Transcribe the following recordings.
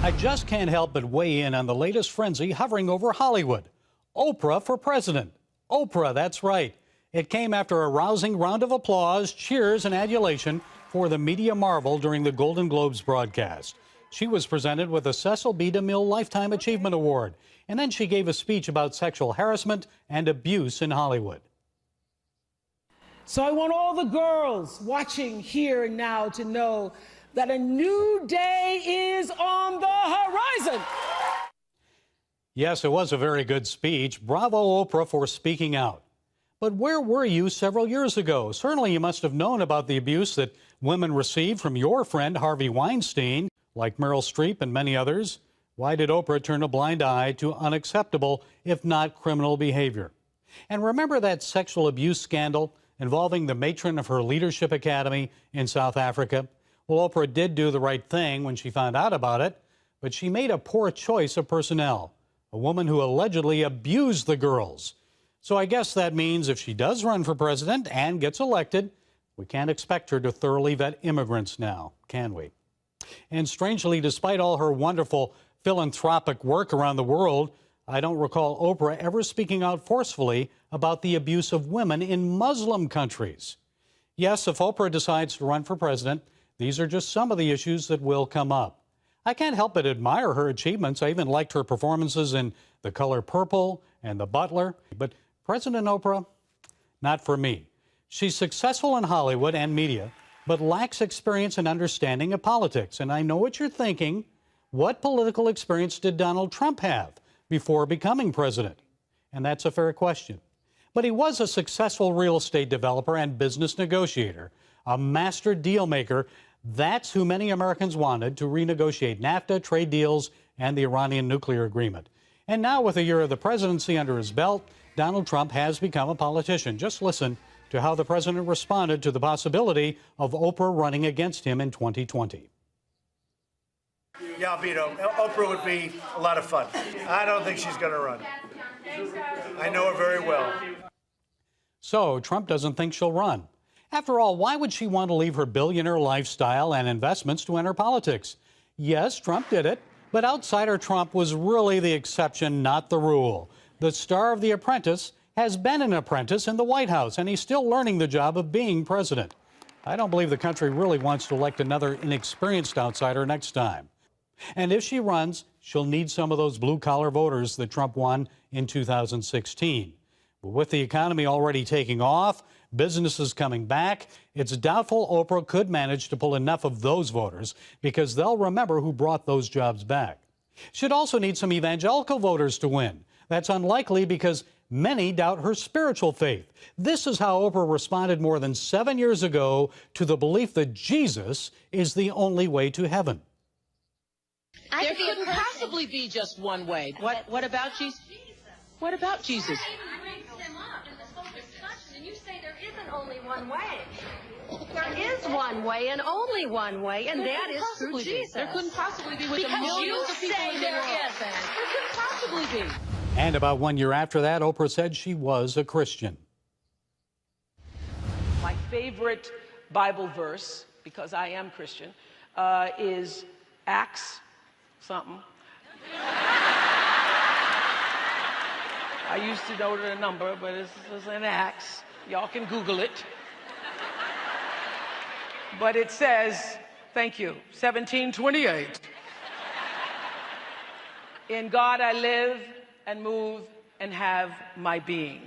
I just can't help but weigh in on the latest frenzy hovering over Hollywood. Oprah for president. Oprah, that's right. It came after a rousing round of applause, cheers, and adulation for the media marvel during the Golden Globes broadcast. She was presented with a Cecil B. DeMille Lifetime Achievement Award, and then she gave a speech about sexual harassment and abuse in Hollywood. So I want all the girls watching here and now to know that a new day is on the horizon. Yes, it was a very good speech. Bravo, Oprah, for speaking out. But where were you several years ago? Certainly you must have known about the abuse that women received from your friend Harvey Weinstein, like Meryl Streep and many others. Why did Oprah turn a blind eye to unacceptable, if not criminal, behavior? And remember that sexual abuse scandal involving the matron of her leadership academy in South Africa? Well, Oprah did do the right thing when she found out about it, but she made a poor choice of personnel, a woman who allegedly abused the girls. So I guess that means if she does run for president and gets elected, we can't expect her to thoroughly vet immigrants now, can we? And strangely, despite all her wonderful philanthropic work around the world, I don't recall Oprah ever speaking out forcefully about the abuse of women in Muslim countries. Yes, if Oprah decides to run for president, these are just some of the issues that will come up. I can't help but admire her achievements. I even liked her performances in The Color Purple and The Butler. But President Oprah, not for me. She's successful in Hollywood and media, but lacks experience and understanding of politics. And I know what you're thinking. What political experience did Donald Trump have before becoming president? And that's a fair question. But he was a successful real estate developer and business negotiator, a master deal maker. That's who many Americans wanted to renegotiate NAFTA, trade deals, and the Iranian nuclear agreement. And now, with a year of the presidency under his belt, Donald Trump has become a politician. Just listen to how the president responded to the possibility of Oprah running against him in 2020. Yeah, I'll beat Oprah. Oprah would be a lot of fun. I don't think she's going to run. I know her very well. So Trump doesn't think she'll run. After all, why would she want to leave her billionaire lifestyle and investments to enter politics? Yes, Trump did it, but outsider Trump was really the exception, not the rule. The star of The Apprentice has been an apprentice in the White House, and he's still learning the job of being president. I don't believe the country really wants to elect another inexperienced outsider next time. And if she runs, she'll need some of those blue-collar voters that Trump won in 2016. But with the economy already taking off, businesses coming back, it's doubtful Oprah could manage to pull enough of those voters because they'll remember who brought those jobs back. She'd also need some evangelical voters to win. That's unlikely because many doubt her spiritual faith. This is how Oprah responded more than 7 years ago to the belief that Jesus is the only way to heaven. There couldn't possibly be just one way. What about Jesus? What about Jesus? And you say there isn't only one way. There is one way and only one way, and that is through Jesus. There couldn't possibly be with the Because millions you of people say in the there world. isn't. There couldn't possibly be. And about 1 year after that, Oprah said she was a Christian. My favorite Bible verse, because I am Christian, is Acts something. I used to know the number, but it's in Acts. Y'all can Google it. But it says, thank you, 1728. In God I live and move and have my being.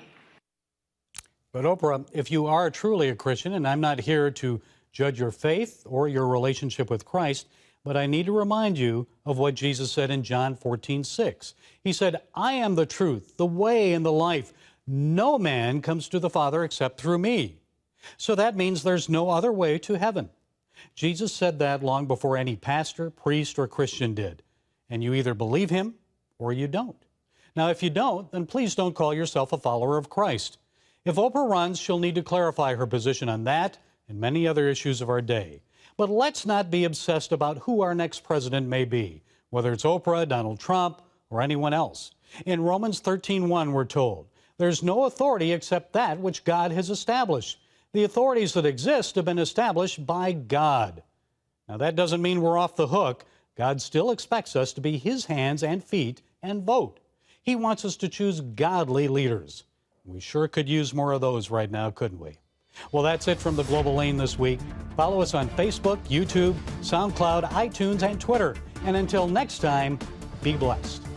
But Oprah, if you are truly a Christian, and I'm not here to judge your faith or your relationship with Christ, but I need to remind you of what Jesus said in John 14:6. He said, I am the truth, the way, and the life. No man comes to the Father except through me. So that means there's no other way to heaven. Jesus said that long before any pastor, priest, or Christian did. And you either believe him or you don't. Now, if you don't, then please don't call yourself a follower of Christ. If Oprah runs, she'll need to clarify her position on that and many other issues of our day. But let's not be obsessed about who our next president may be, whether it's Oprah, Donald Trump, or anyone else. In Romans 13:1, we're told, there's no authority except that which God has established. The authorities that exist have been established by God. Now, that doesn't mean we're off the hook. God still expects us to be His hands and feet and vote. He wants us to choose godly leaders. We sure could use more of those right now, couldn't we? Well, that's it from the Global Lane this week. Follow us on Facebook, YouTube, SoundCloud, iTunes, and Twitter. And until next time, be blessed.